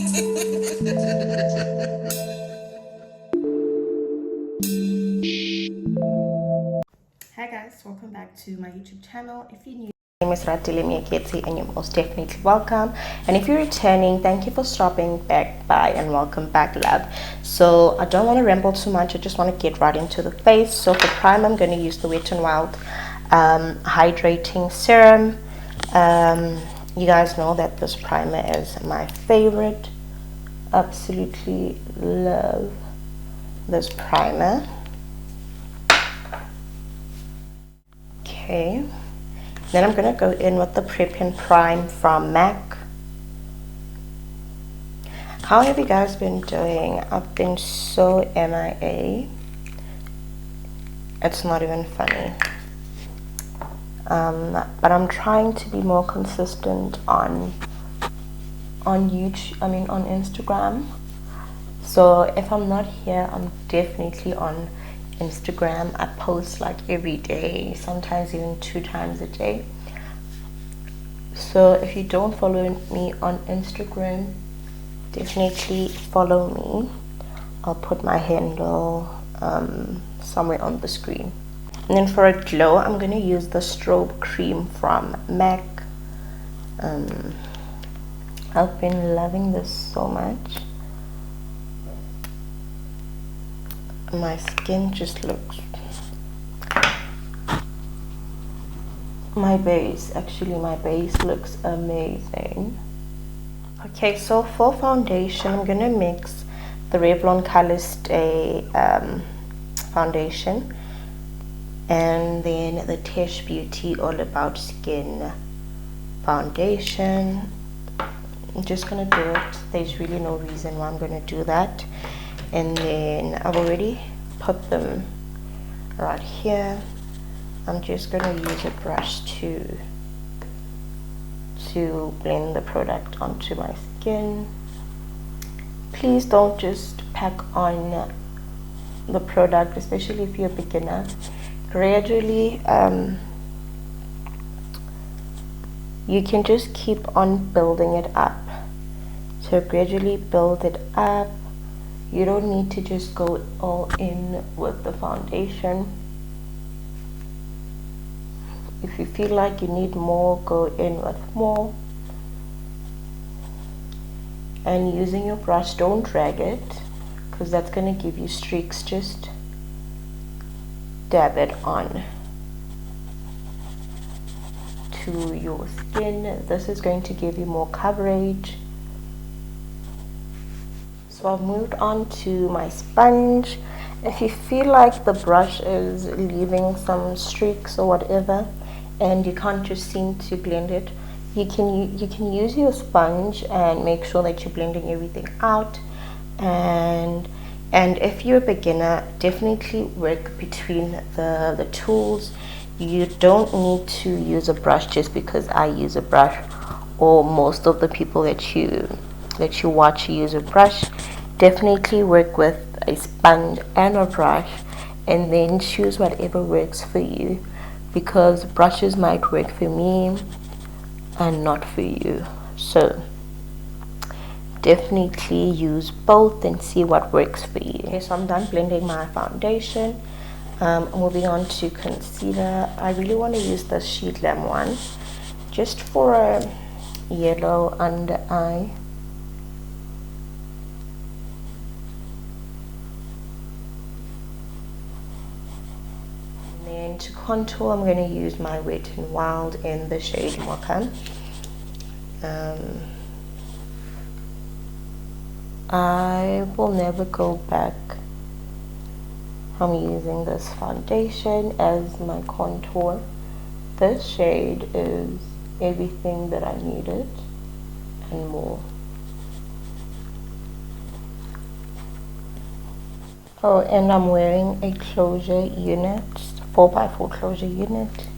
Hi guys, welcome back to my YouTube channel. If you're new, my name is Ratile and you're most definitely welcome. And if you're returning, thank you for stopping back by and welcome back, love. So I don't want to ramble too much, I just want to get right into the face. So for primer, I'm going to use the Wet n Wild hydrating serum. You guys know that this primer is my favorite. Absolutely love this primer. Okay, then I'm gonna go in with the Prep and Prime from MAC. How have you guys been doing? I've been so MIA. It's not even funny. But I'm trying to be more consistent on YouTube. On Instagram. So if I'm not here, I'm definitely on Instagram. I post like every day, sometimes even 2 times a day. So if you don't follow me on Instagram, definitely follow me. I'll put my handle somewhere on the screen. And then for a glow, I'm going to use the strobe cream from MAC. I've been loving this so much. My skin just looks, my base looks amazing. Okay, so for foundation, I'm gonna mix the Revlon Color Stay foundation and then the Tesh Beauty All About Skin foundation. I'm just gonna do it. There's really no reason why I'm gonna do that. And then I've already put them right here. I'm just gonna use a brush to blend the product onto my skin. Please don't just pack on the product, especially if you're a beginner. Gradually, you can just keep on building it up. So gradually build it up. You don't need to just go all in with the foundation. If you feel like you need more, go in with more. And using your brush, don't drag it, because that's going to give you streaks. Just dab it on to your skin. This is going to give you more coverage. So I've moved on to my sponge. If you feel like the brush is leaving some streaks or whatever and you can't just seem to blend it, you can use your sponge and make sure that you're blending everything out. And if you're a beginner, definitely work between the tools. You don't need to use a brush just because I use a brush, or most of the people that you watch use a brush. Definitely work with a sponge and a brush, and then choose whatever works for you, because brushes might work for me and not for you. So definitely use both and see what works for you. Okay, so I'm done blending my foundation. Moving on to concealer. I really want to use the Sheet Lamb one just for a yellow under eye. And to contour, I'm going to use my Wet n Wild in the shade Mocha. I will never go back from using this foundation as my contour. This shade is everything that I needed and more. Oh, and I'm wearing a closure unit, 4x4 closure unit.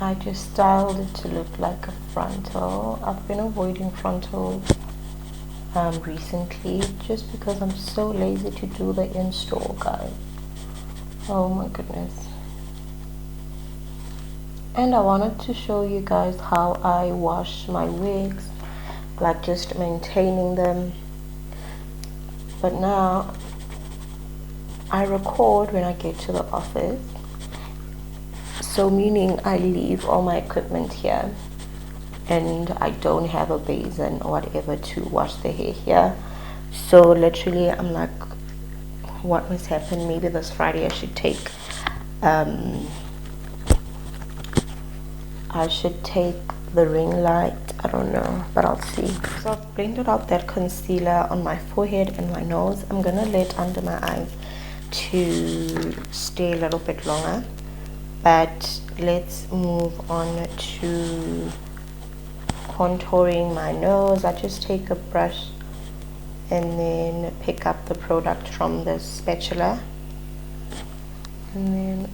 I just styled it to look like a frontal. I've been avoiding frontals recently just because I'm so lazy to do the install, guys. Oh my goodness. And I wanted to show you guys how I wash my wigs, like just maintaining them. But now I record when I get to the office, so meaning I leave all my equipment here and I don't have a basin or whatever to wash the hair here. So literally I'm like, what must happen? Maybe this Friday I should take the ring light. I don't know, but I'll see. So I've blended out that concealer on my forehead and my nose. I'm gonna let under my eyes to stay a little bit longer, but let's move on to contouring my nose. I just take a brush and then pick up the product from the spatula, and then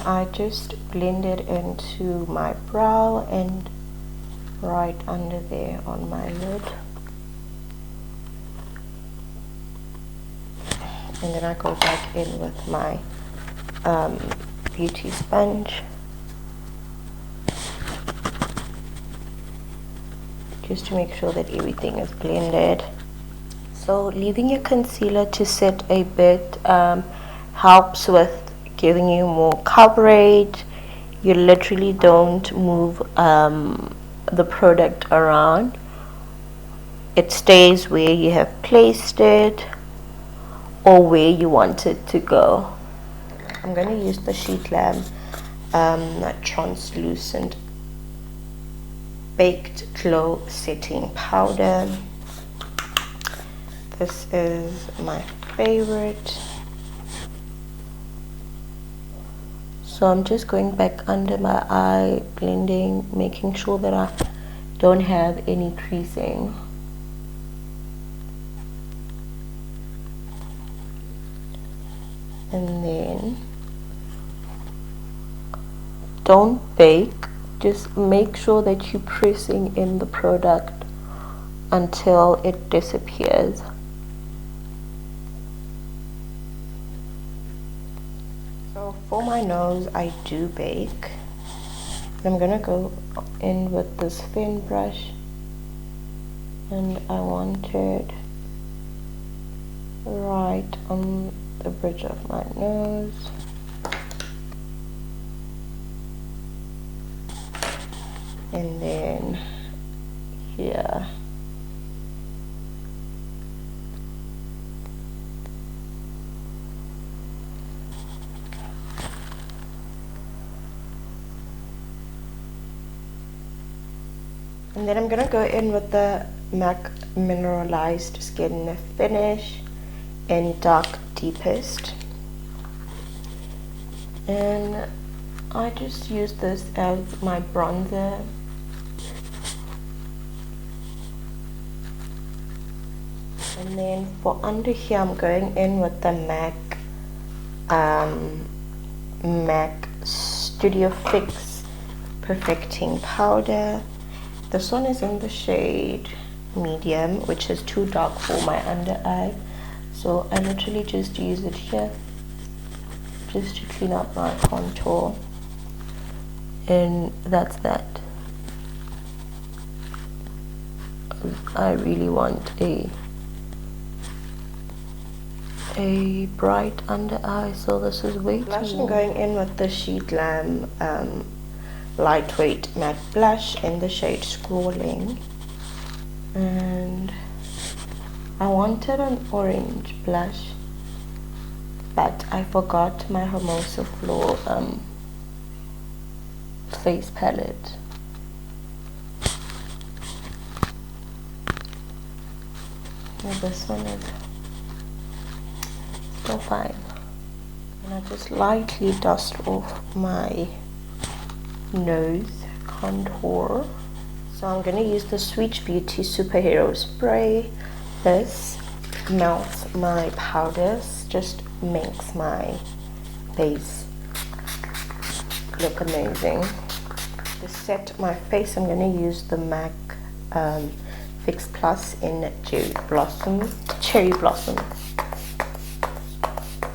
I just blend it into my brow and right under there on my lid. And then I go back in with my beauty sponge just to make sure that everything is blended. So leaving your concealer to set a bit helps with giving you more coverage. You literally don't move the product around. It stays where you have placed it or where you want it to go. I'm going to use the Sheet Lamp translucent baked glow setting powder. This is my favorite. So I'm just going back under my eye, blending, making sure that I don't have any creasing. And then don't bake, just make sure that you're pressing in the product until it disappears. So for my nose I do bake. I'm gonna go in with this thin brush and I want it right on the bridge of my nose. And then here. And then I'm gonna go in with the MAC Mineralized Skin Finish in Dark Deepest. And I just use this as my bronzer. And then for under here I'm going in with the MAC Studio Fix Perfecting Powder. This one is in the shade medium, which is too dark for my under eye. So I literally just use it here just to clean up my contour. And that's that. I really want a bright under eye, so this is way too blush. I'm going in with the Sheet Lamp lightweight matte blush in the shade Scrolling, and I wanted an orange blush, but I forgot my Hermosa Floor face palette. And this one is still fine. And I just lightly dust off my nose contour. So I'm going to use the Sweet Beauty Superhero Spray. This melts my powders, just makes my base look amazing. To set my face, I'm going to use the MAC Fix Plus in Cherry Blossom.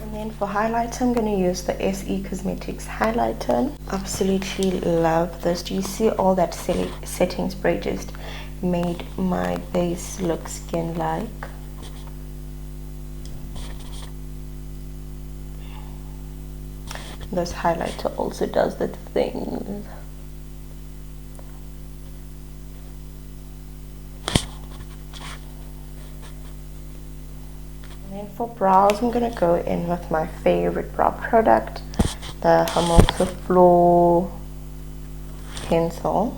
And then for highlighter, I'm going to use the SE Cosmetics highlighter. Absolutely love this. Do you see all that setting spray just made my base look skin-like? This highlighter also does the thing. And then for brows, I'm going to go in with my favorite brow product, the Hermosa Floor pencil.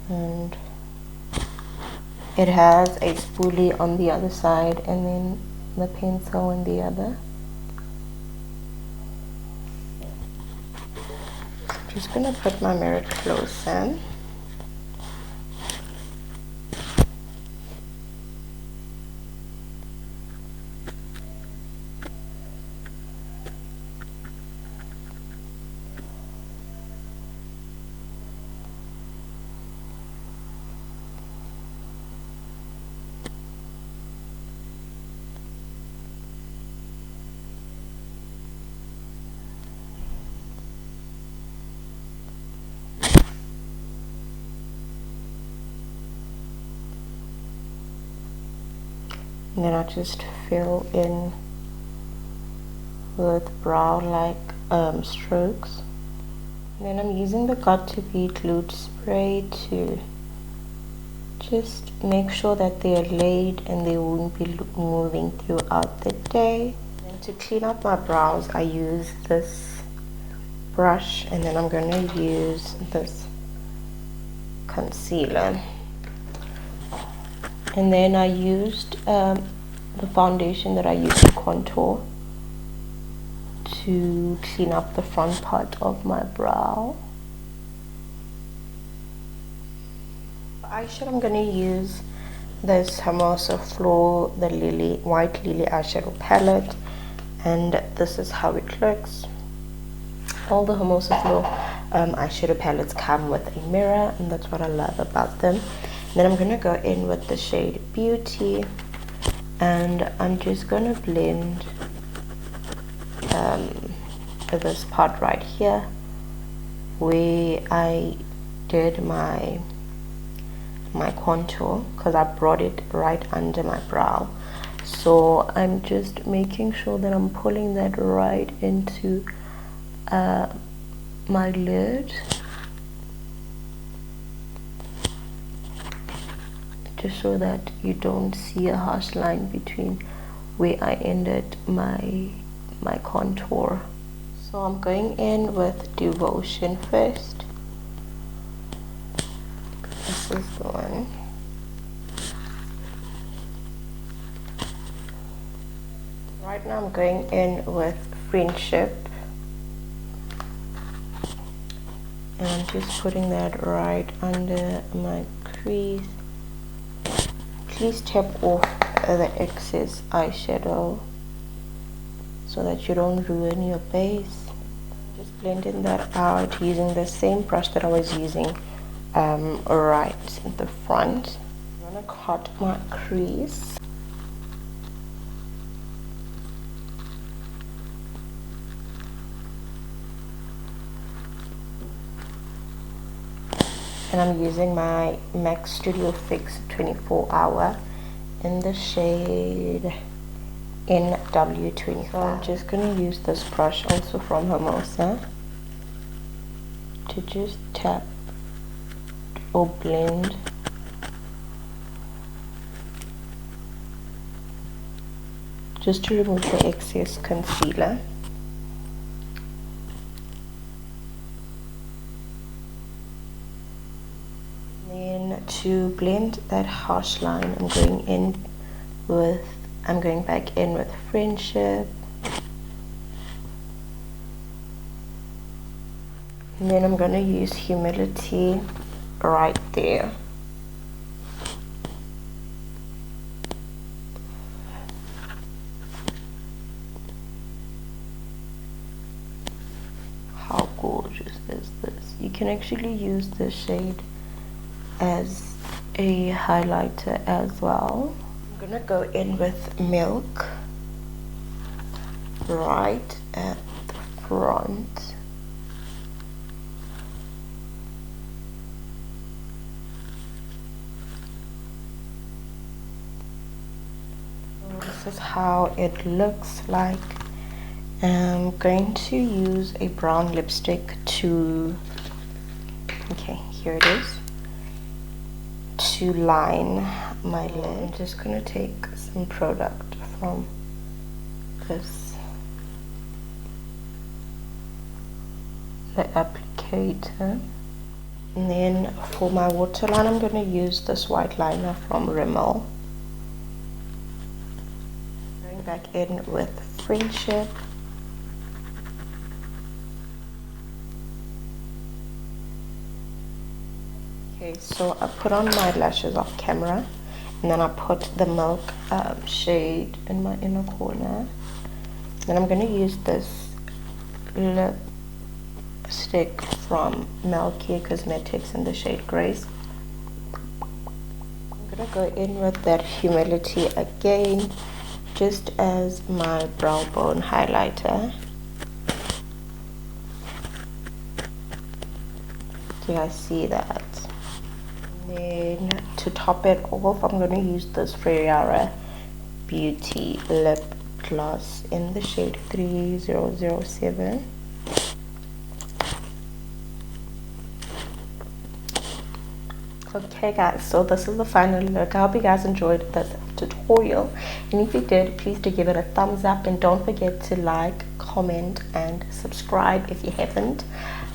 And it has a spoolie on the other side and then the pencil on the other. I'm just going to put my mirror closer. And then I just fill in with brow-like strokes. And then I'm using the Got To Be Glued spray to just make sure that they're laid and they won't be moving throughout the day. And to clean up my brows, I use this brush, and then I'm going to use this concealer. And then I used the foundation that I used to contour to clean up the front part of my brow. For eyeshadow, I'm going to use this Hermosa Floor, the White Lily eyeshadow palette, and this is how it looks. All the Hermosa Floor eyeshadow palettes come with a mirror, and that's what I love about them. And then I'm going to go in with the shade Beauty, and I'm just going to blend this part right here where I did my contour, because I brought it right under my brow. So I'm just making sure that I'm pulling that right into my lid, just so that you don't see a harsh line between where I ended my contour. So I'm going in with Devotion first. This is the one. Right now I'm going in with Friendship, and I'm just putting that right under my crease. Please tap off the excess eyeshadow so that you don't ruin your base. Just blending that out using the same brush that I was using right in the front. I'm gonna cut my crease. And I'm using my MAC Studio Fix 24 Hour in the shade NW25. So I'm just going to use this brush also from Hermosa to just tap or blend just to remove the excess concealer. Then to blend that harsh line, I'm going back in with Friendship. And then I'm going to use Humility right there. How gorgeous is this? You can actually use this shade as a highlighter as well. I'm gonna go in with Milk right at the front. This is how it looks like. I'm going to use a brown lipstick to, okay, here it is, to line my lid. I'm just going to take some product from this, the applicator. And then for my waterline, I'm going to use this white liner from Rimmel. Going back in with Friendship. Okay, so I put on my lashes off camera, and then I put the Milk shade in my inner corner. Then I'm going to use this lipstick from Melkia Cosmetics in the shade Grace. I'm going to go in with that Humility again, just as my brow bone highlighter. Do you guys see that? Then to top it off, I'm going to use this Ferrara Beauty lip gloss in the shade 3007. Okay guys, so this is the final look. I hope you guys enjoyed this tutorial, and if you did, please do give it a thumbs up, and don't forget to like, comment and subscribe if you haven't.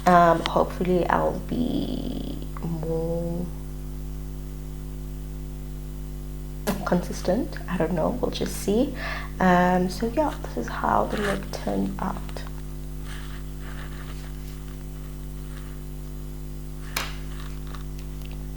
Hopefully I'll be more consistent. I don't know, we'll just see. So yeah, this is how the look turned out.